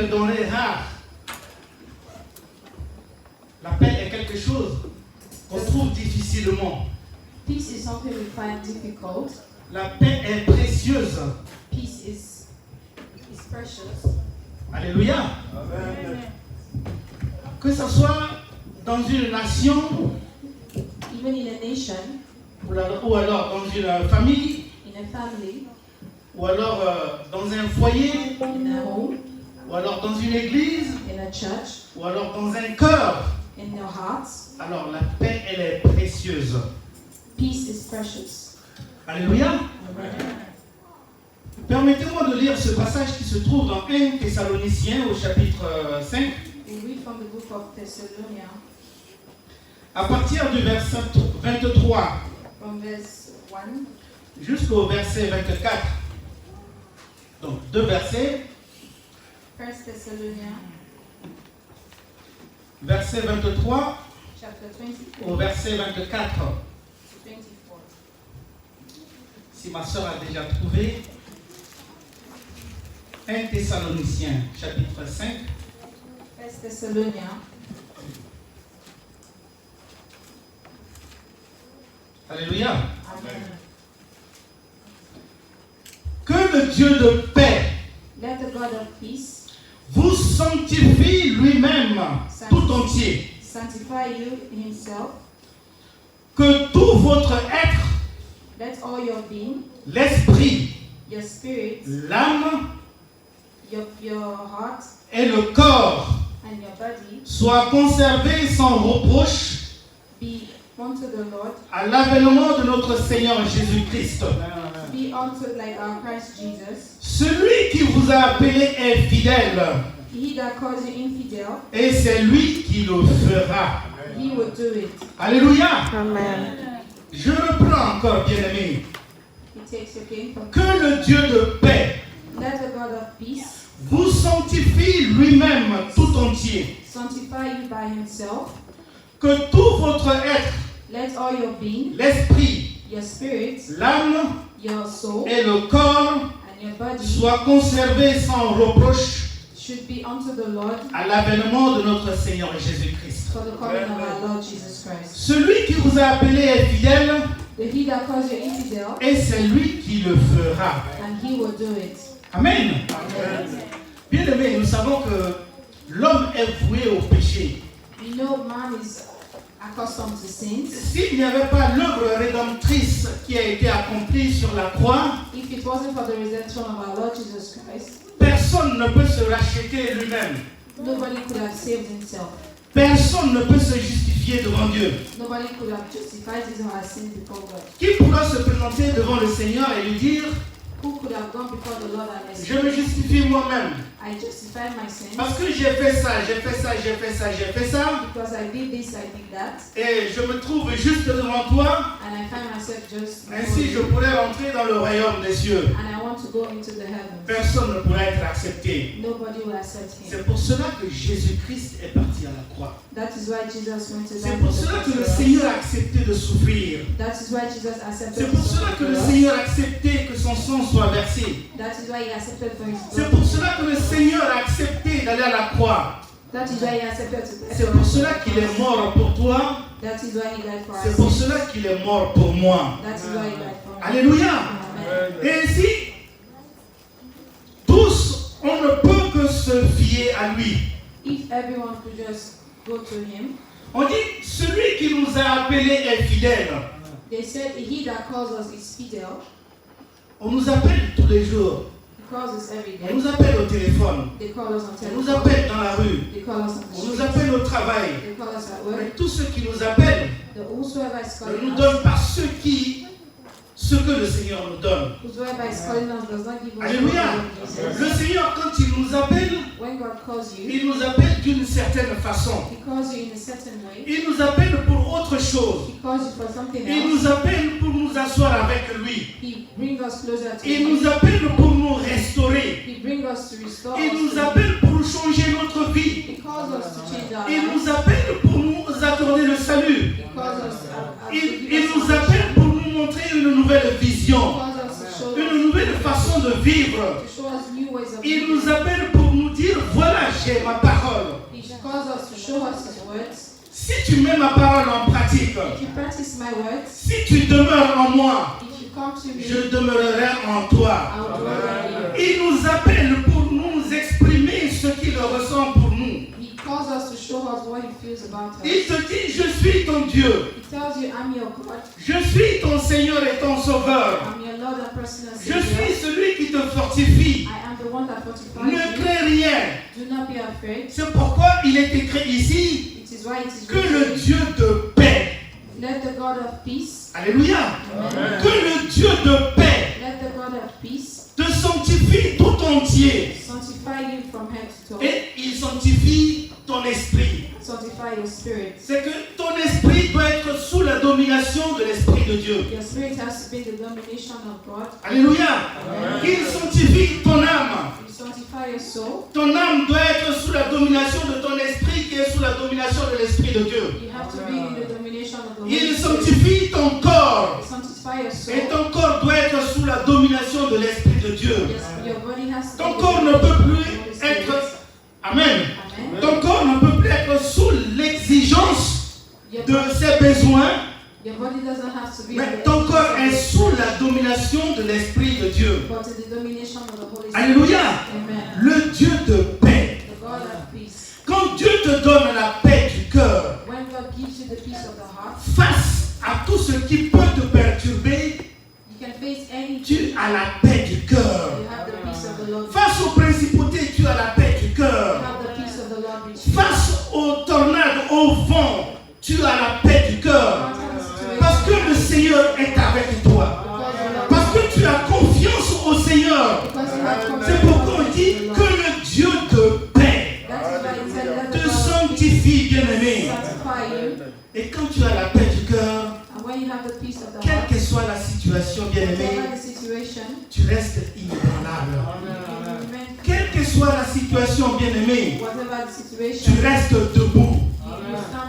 une denrée rare. La paix est quelque chose qu'on trouve difficilement. Peace is something we find difficult. La paix est précieuse. Peace is precious. Alléluia. Amen. Que ce soit dans une nation Even in a nation, ou alors dans une famille, in a family, ou alors dans un foyer, in a home, ou alors dans une église, in a church, ou alors dans un cœur. in their hearts, Alors la paix, elle est précieuse. peace is precious. Alléluia. Amen. Permettez-moi de lire ce passage qui se trouve dans 1 Thessaloniciens au chapitre 5, We read from the book of Thessalonians, à partir du verset 23 from verse 1 jusqu'au verset 24. Donc deux versets, 1 Thessalonians, verset 23 chapter 24 au verset 24. to 24. Si ma soeur a déjà trouvé, 1 Thessaloniciens, chapitre 5, 1 Thessalonians, alléluia. Amen. Que le Dieu de paix Let the God of peace vous sanctifie lui-même tout entier. sanctify you in himself. Que tout votre être, Let all your being, l'esprit, your spirit, l'âme your heart, et le corps and your body soient conservés sans reproche be unto the Lord, à l'avènement de notre Seigneur Jésus-Christ. be unto like our Christ Jesus. Celui qui vous a appelé est fidèle He that calls you infidel, et c'est lui qui le fera. he will do it. Alléluia. Amen. Je reprends encore, bien-aimé. He takes your king from Que le Dieu de paix let the God of peace vous sanctifie lui-même tout entier. sanctify you by himself. Que tout votre être, Let all your being, l'esprit, your spirit, l'âme your soul, et le corps and your body soient conservés sans reproche should be unto the Lord à l'avènement de notre Seigneur Jésus-Christ. for the coming of our Lord Jesus Christ. Celui qui vous a appelé est fidèle The he that calls you infidel, et c'est lui qui le fera. and he will do it. Amen. Amen. Bien aimé, nous savons que l'homme est voué au péché. We know man is accustomed to sins. S'il n'y avait pas l'œuvre rédemptrice qui a été accomplie sur la croix, If it wasn't for the redemption of our Lord Jesus Christ, personne ne peut se racheter lui-même. nobody could have saved himself. Personne ne peut se justifier devant Dieu. Nobody could have justified his or her sins before God. Qui pourra se présenter devant le Seigneur et lui dire, Who could have gone before the Lord and je said, me justifie moi-même I justified my sins parce que j'ai fait ça, j'ai fait ça, j'ai fait ça, j'ai fait ça, because I did this, I did that, et je me trouve juste devant toi, and I find myself just before ainsi je you, pourrais rentrer dans le royaume des cieux. and I want to go into the heavens. Personne ne pourra être accepté. Nobody will accept him. C'est pour cela que Jésus-Christ est parti à la croix. That is why Jesus went to die C'est for pour the cela que le cross. Seigneur a accepté de souffrir. That is why Jesus accepted C'est pour to cela que le suffer. Seigneur a accepté que son sang soit versé. That is why he accepted for his C'est blood. pour cela que le Seigneur a accepté d'aller à la croix. That is why he accepted to die C'est for pour us. cela qu'il est mort pour toi. That is why he died for C'est us. pour cela qu'il est mort pour moi. That is why he died for us. Alléluia. Amen. Et ainsi, tous, on ne peut que se fier à lui. If everyone could just go to him, On dit, celui qui nous a appelés est fidèle. they said, he that calls us is fidel. On nous appelle tous les jours. He calls us every On day. nous appelle au téléphone. They call us on On nous telephone. appelle dans la rue. They call us on On the nous street. appelle au travail. They call us at Mais work. tous ceux qui nous appellent The whosoever is ne calling nous us, donnent pas ce que le Seigneur nous donne. whosoever is calling us does not give us Alléluia. what Le Jesus. Seigneur, quand il nous appelle, When God calls you, il nous appelle d'une certaine façon. he calls you in a certain way. Il nous appelle pour autre chose. He calls you for something Il else. nous appelle pour nous asseoir avec lui. He brings us closer to Il him. nous appelle pour nous restaurer. He brings us to restore Il us nous to him. appelle pour changer notre vie. He calls us to change our Il lives. nous appelle pour nous accorder le salut. He calls us to Il give us nous appelle salvation. pour nous montrer une nouvelle He vision, calls us to show une nouvelle façon de vivre. us new ways of Il living. nous appelle pour nous dire, voilà partager ma parole. He calls us to show us His words. Si tu mets ma parole en pratique, If you practice my words, si tu demeures en moi, if you come to me, je demeurerai en toi. I will dwell in you. Il nous appelle pour nous exprimer ce qu'il ressent pour nous. He calls us to show us what He feels about us. Il te dit, je suis ton Dieu. He tells you, I'm your God, Je suis ton Seigneur et ton Sauveur. I'm your Lord and personal Je Savior. suis celui qui te fortifie. I am the one that fortifies Ne you. crains rien. Do not be afraid. C'est pourquoi il est écrit ici It is why it is que le written, Dieu de paix, let the God of peace, alléluia, que le Dieu de paix let the God of peace te sanctifie tout entier. sanctify you from head to toe. Et il sanctifie ton esprit. Sanctify your spirit. C'est que ton esprit doit être sous la domination de l'Esprit de Dieu. Your spirit has to be the domination of God. Alléluia. Il sanctifie ton âme. You sanctify your soul. Ton âme doit être sous la domination de ton esprit qui est sous la domination de l'Esprit de Dieu. You have to be in the domination of the Holy Il Spirit. sanctifie ton corps. You sanctify your soul. Et ton corps doit être sous la domination de l'Esprit de Dieu. Yes, your body has to Ton be corps the ne peut domination of plus the Holy Spirit. être... Amen. Amen. Ton corps ne peut plus être sous l'exigence Your de body, ses besoins, your body doesn't have to be mais in the ton corps est exercise sous la domination de l'Esprit de Dieu. but in the domination of the Holy Spirit. Alléluia. Amen. Le Dieu de paix. The God of peace. Quand Dieu te donne la paix du cœur, When God gives you the peace of the heart, face à tout ce qui peut te perturber, you can face any. tu as la paix du cœur. You have the peace of the Lord. Face aux principautés, tu as la paix du You cœur. have the peace of the Lord with you. Face aux tornades, au vent, tu as la paix du cœur. Parce que le Seigneur est avec toi. Parce que tu as confiance au Seigneur. C'est pourquoi on dit que le Dieu de paix te sanctifie, bien-aimé. Et quand tu as la paix du cœur, quelle que soit la situation, bien-aimé, tu restes inébranlable. Quelle que soit la situation, bien-aimé, tu restes debout.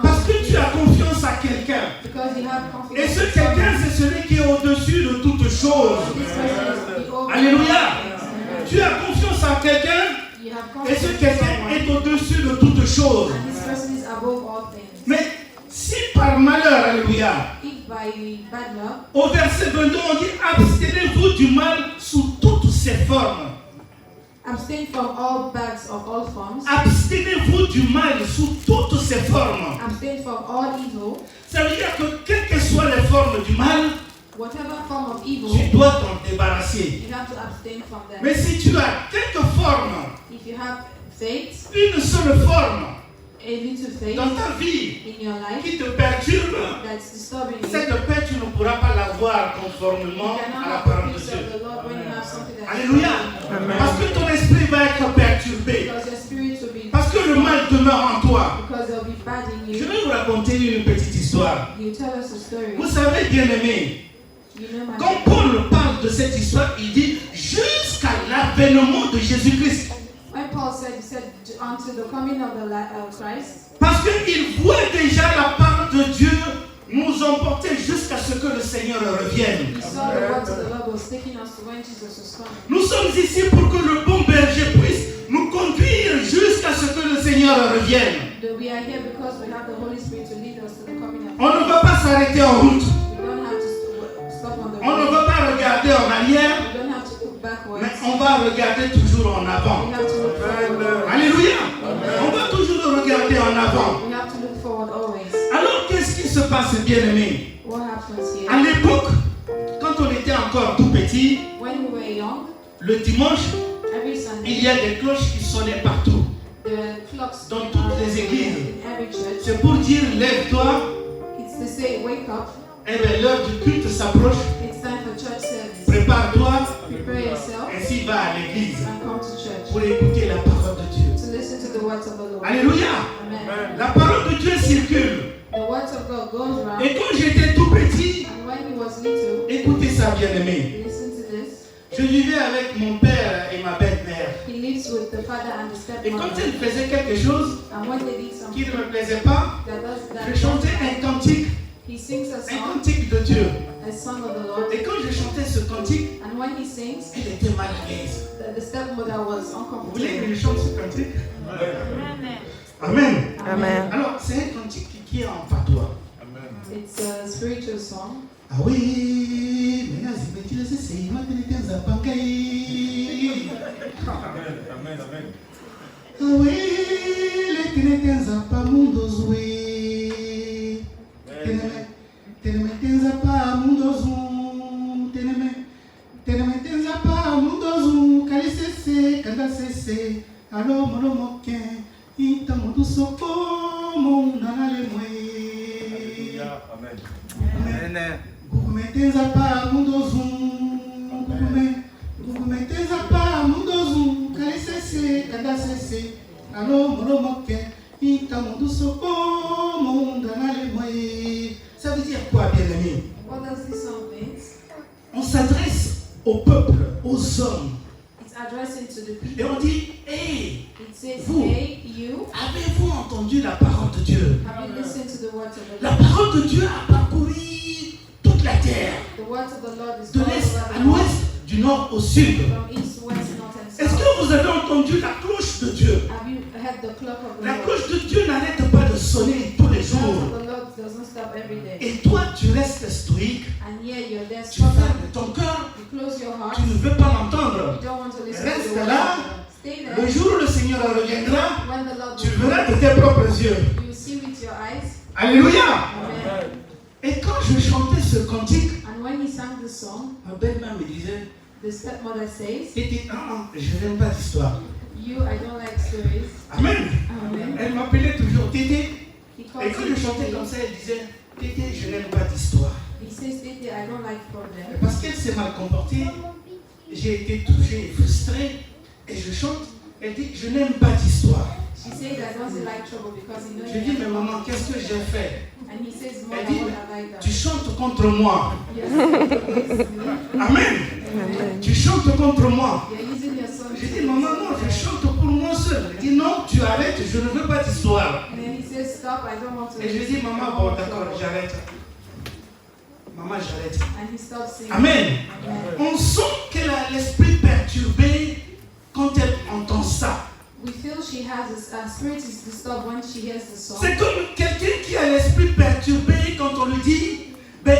Parce que tu as confiance à quelqu'un. Et ce quelqu'un, c'est celui qui est au-dessus de toutes choses. Alléluia. Tu as confiance à quelqu'un. Et ce quelqu'un est au-dessus de toutes choses. Mais si par malheur, alléluia, au verset 22, on dit abstenez-vous du mal sous toutes ses formes. Abstain from all bags of all forms. Abstenez-vous du mal sous toutes ses formes. Abstain from all evil. Ça veut dire que quelles que soient les formes du mal, Whatever form of evil, tu dois t'en débarrasser. you have to abstain from them. Mais si tu as quelques formes, If you have faith, une seule forme a little faith dans ta vie in your life qui te perturbe, that's disturbing you, cette paix, tu ne pourras pas l'avoir you conformément cannot à la have the parole de peace Dieu. of the Lord when you have something that's Alléluia. disturbing you. Parce que ton esprit va être perturbé. Because your spirit will be, Parce que le mal demeure en toi. because they'll be bad in Je you. vais vous raconter une petite histoire. You tell us a story. Vous savez, bien-aimé, You know my quand Paul parle de cette histoire, il dit jusqu'à l'avènement de Jésus-Christ. When Paul said, he said, until the coming of the Christ, Parce qu'il voit déjà la part de Dieu nous emporter jusqu'à ce que le Seigneur revienne. he saw the words of the Lord was taking us to when Jesus was coming. Nous sommes ici pour que le bon berger puisse nous conduire jusqu'à ce que le Seigneur revienne. That we are here because we have the Holy Spirit to lead us to the coming of On ne va pas s'arrêter en route. We don't have to stop on the On ne road. va pas regarder en arrière, We don't have to look backwards. mais on va regarder toujours en avant. We have to look forward. Alléluia. On va toujours regarder en avant. We have to look forward always. Alors, qu'est-ce qui se passe, bien-aimé? What happens À here? l'époque, quand on était encore tout petit, When we were young, le dimanche, every il Sunday, y a des cloches qui sonnaient partout. the clocks Dans toutes les églises. in every church, C'est pour dire, lève-toi, it's to say, wake up, et bien l'heure du culte s'approche, it's time for church service. prépare-toi, Prepare yourself ainsi va à l'église and come to church pour écouter la parole de Dieu. to listen to the words of the Lord. Alléluia. Amen. La parole de Dieu circule. The words of God goes round. Et quand j'étais tout petit, And when he was little, écoutez ça, bien-aimé. listen to this. Je vivais avec mon père et ma belle-mère. He lives with the father and the Et quand stepmother. elle faisait quelque chose And when they did qui something ne me plaisait pas, that je chantais un cantique, he sings a un song, cantique de Dieu. a song of the Lord. Et quand je chantais ce cantique, And when he sings, elle était mal à l'aise. the stepmother was Vous voulez que uncomfortable. je chante ce cantique? Amen. Amen. Alors, c'est un cantique qui est en patois. It's a spiritual song. Ah oui, mais c'est ah oui, les ténétenza pas mundozoé. Ténétenza pas mundozum. Ténétenza pas mundozum. Kali cessé, kanda cessé. Alors, mon moquin, il t'a mon soko, mon nanale moué. Amen. Gugumetenza pa mundozum. Gugumetenza pa mundozum. Kali cessé, kanda cessé. Alors, mon moquin, il t'a mon soko, mon nanale moué. Ça veut dire quoi, bien aimé? What does this song mean? On s'adresse au peuple, aux hommes. It's addressing to the Et people. on dit, hey, It says, vous, hey, you, avez-vous entendu la parole de Dieu? have you listened to the words of the La Lord? parole de Dieu a parcouru toute la terre, The words of the Lord is de all l'est over à the world, l'ouest, du nord au sud. from east, west, north, and Est-ce south. que vous avez entendu la cloche de Dieu? Have you heard the clock of the La Lord? cloche de Dieu n'arrête pas de sonner tous les The sound jours. of the Lord doesn't stop every day. Et toi, tu restes stoïque, And yet you're there tu fermes struggling. ton cœur, You close your heart. tu ne veux pas l'entendre. You don't want to listen Reste to the word là. of God. Stay Le there. jour où le Seigneur reviendra, When the Lord tu will verras de tes propres yeux. come, you see with your eyes. Alléluia! Amen. Et quand je chantais ce cantique, And when he sang the song, ma belle-mère me disait, the stepmother says, Tété, je n'aime pas d'histoire. you, I don't like stories. Amen. Amen. Elle m'appelait toujours Tété. He Et calls quand me je chantais Tete. comme ça, elle disait, Tété, je n'aime pas d'histoire. He says, Tete, I don't like problems. Parce qu'elle s'est mal comportée, j'ai été touché, frustré, et je chante. Elle dit, je n'aime pas d'histoire. She says, I don't like trouble because he knows Je dis, mais maman, qu'est-ce que j'ai fait? And he says, Mom, Elle I dit, want to like that. tu chantes contre moi. You're against me. Amen. Amen. Tu chantes contre moi. You're using your song. J'ai dit, maman, non, je chante pour moi seul. Elle dit, non, tu arrêtes, je ne veux pas d'histoire. And then he says, stop, I don't want to Et je listen. dis, maman, I don't bon, want d'accord, trouble. j'arrête. Maman, j'arrête. And he stops singing. Amen. Amen. On sent qu'elle a l'esprit perturbé quand elle entend ça. We feel she has her spirit is disturbed when she hears the song. C'est comme quelqu'un qui a l'esprit perturbé quand on lui dit, ben,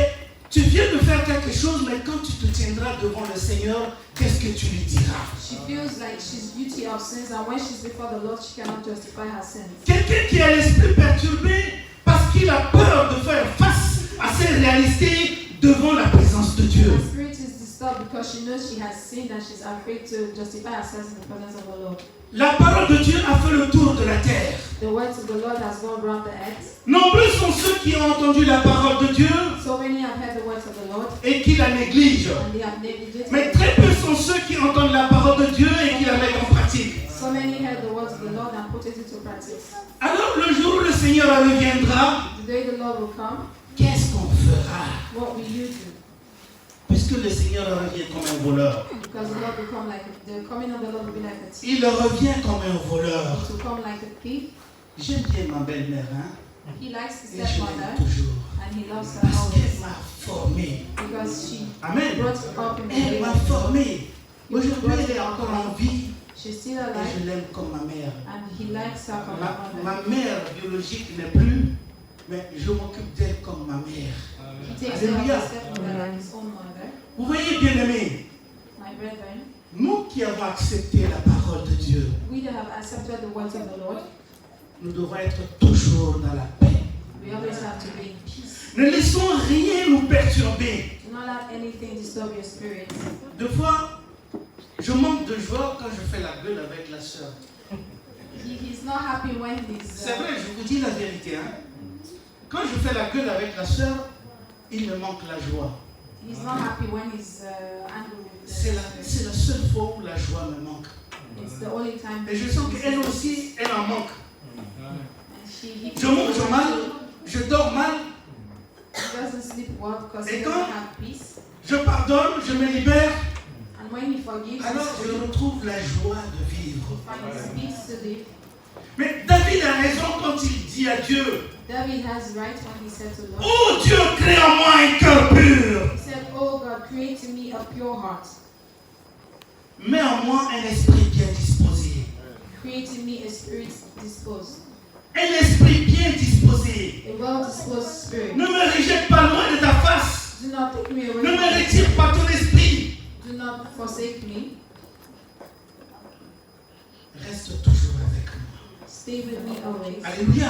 tu viens de faire quelque chose, mais quand tu te tiendras devant le Seigneur, qu'est-ce que tu lui diras? She feels like she's guilty of sins, and when she's before the Lord, she cannot justify her sins. Quelqu'un qui a l'esprit perturbé parce qu'il a peur de faire face à ces réalités devant la présence de Dieu. Her spirit is disturbed because she knows she has sinned and she's afraid to justify herself in the presence of the Lord. La parole de Dieu a fait le tour de la terre. The words of the Lord has gone round the earth. Nombreux sont ceux qui ont entendu la parole de Dieu So many have heard the words of the Lord et qui la négligent. and they have neglected Mais it. très peu sont ceux qui entendent la parole de Dieu et qui la mettent en pratique. So many heard the words of the Lord and put it into practice. Alors le jour où le Seigneur reviendra, The day the Lord will come, qu'est-ce qu'on fera? what will you do? Puisque le Seigneur revient comme un voleur. Because the Lord will come like the coming of the Lord will be like a thief. Il revient comme un voleur. It will come like a thief. J'aime bien ma belle-mère, hein? He likes his Et je l'aime stepmother toujours. and he loves her Parce qu'elle always m'a formé. because she Amen. brought her up in the Elle way m'a of the Lord. formé. Aujourd'hui, elle est encore en vie She's still et alive je l'aime comme ma mère. and he likes her from her mother. Ma mère biologique n'est plus, mais je m'occupe d'elle comme ma mère. He takes care of Alléluia. his stepmother like his own mother. Vous voyez, bien-aimés, My brethren, nous qui avons accepté la parole de Dieu, we that have accepted the words of the Lord, nous devons être toujours dans la paix. we always have to be in peace. Ne laissons rien nous perturber. Do not let anything disturb your spirit. Des fois, je manque de joie quand je fais la gueule avec la sœur. He's not happy when he's. C'est vrai, je vous dis la vérité. Hein? Quand je fais la gueule avec la sœur, il me manque la joie. He's not happy when he's angry with C'est la seule fois où la joie me manque. It's the only time. Et je sens qu'elle aussi, elle en manque. And he Je mange mal, je dors mal, doesn't sleep well because Et he quand- doesn't have peace. je pardonne, je me libère. And when he forgives, Alors je retrouve la joie de vivre. he finds peace to live. Mais David a raison quand il dit à Dieu, David has right when he said to the Lord, oh Dieu, crée en moi un cœur pur. he said, "Oh God, create in me a pure heart. Mets en moi un esprit bien disposé. Create in me a spirit disposed, Un esprit bien disposé. a well-disposed spirit. Ne me rejette pas loin de ta face. Do not take me away Ne from me your retire presence. pas ton esprit. Do not forsake me. Reste toujours avec moi. Stay with me always. Alléluia.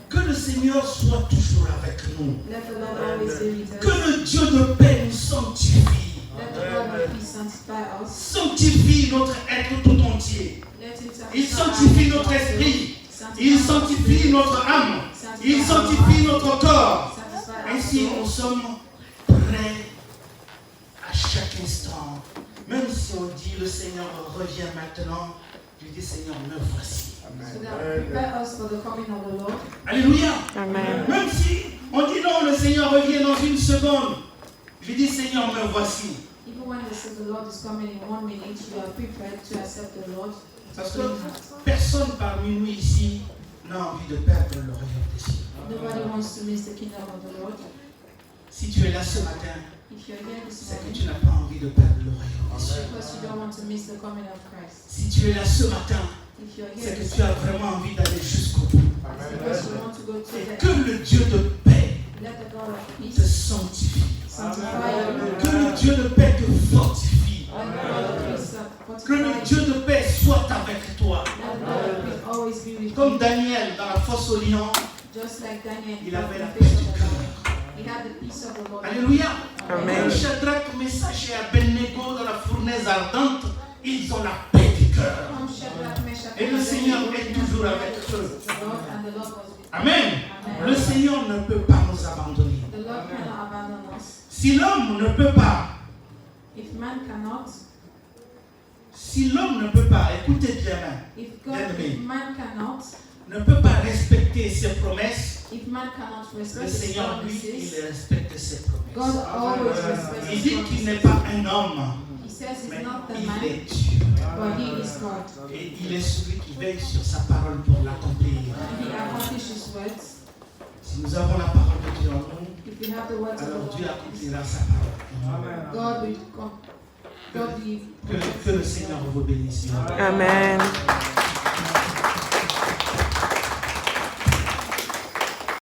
Que le Seigneur soit toujours avec nous. Let the Lord always be with Que us. le Dieu de paix nous sanctifie. Let the God of peace sanctify us. Sanctifie notre être tout entier. Let him Il sanctify sanctifie our notre soul. esprit. Sanctify Il our sanctifie spirit. notre âme. Sanctify Il our sanctifie mind. notre corps. Sanctify our Ainsi, soul. nous sommes prêts à chaque instant. Même si on dit le Seigneur revient maintenant, je dis Seigneur, me voici. So that prepare us for the coming of the Lord. Alléluia. Amen. Même si on dit non, le Seigneur revient dans une seconde, je dis Seigneur, me voici. Even when they say the Lord is coming in 1 minute, you are prepared to accept the Lord. Parce que personne parmi nous ici n'a envie de perdre le royaume des cieux. Nobody wants to miss the kingdom of the Lord. Si tu es là ce matin, If you're here this c'est que morning, tu n'as pas envie de perdre le royaume des cieux. because you don't want to miss the coming of Christ. Si tu es là ce matin, If you're c'est here que this tu as morning, vraiment envie d'aller jusqu'au bout. it's because you want to go to Et the que le Dieu de paix let the God of te peace sanctifie. sanctify you. Que le Dieu de paix te fortifie. Let the God of peace Que le fortify Dieu you. de paix soit avec toi. Let the God of peace always be with Comme you. Daniel dans la fosse au lion, Just like Daniel, il avait la the paix peace du of the cœur. Lord. He had the peace of the Lord. Alléluia. Amen. Comme Shadrach, Meshach et Abednego dans la fournaise ardente, ils ont la paix du cœur. Come Shadrach, Meshach, Et le and Seigneur Abednego, est toujours avec eux. the Lord, and the Lord was with them. Amen. Le Seigneur ne peut pas nous abandonner. The Lord cannot abandon us. Si l'homme ne peut pas, If man cannot, si l'homme ne peut pas, écoutez bien, if God, Bien-aimé. if man cannot, ne peut pas respecter ses promesses, if man cannot le respect his Seigneur, lui, promises, il respecte ses God promesses. always respects Il his dit qu'il n'est promises. pas un homme, He says mais he's not the il man, est Dieu. but he is God. Et il est celui qui veille sur sa parole pour l'accomplir. And he accomplishes words. Si nous avons la parole de Dieu en nous, If we have the words of alors the Dieu Lord, accomplira sa parole. God will come. God will Que le Seigneur vous bénisse. Amen.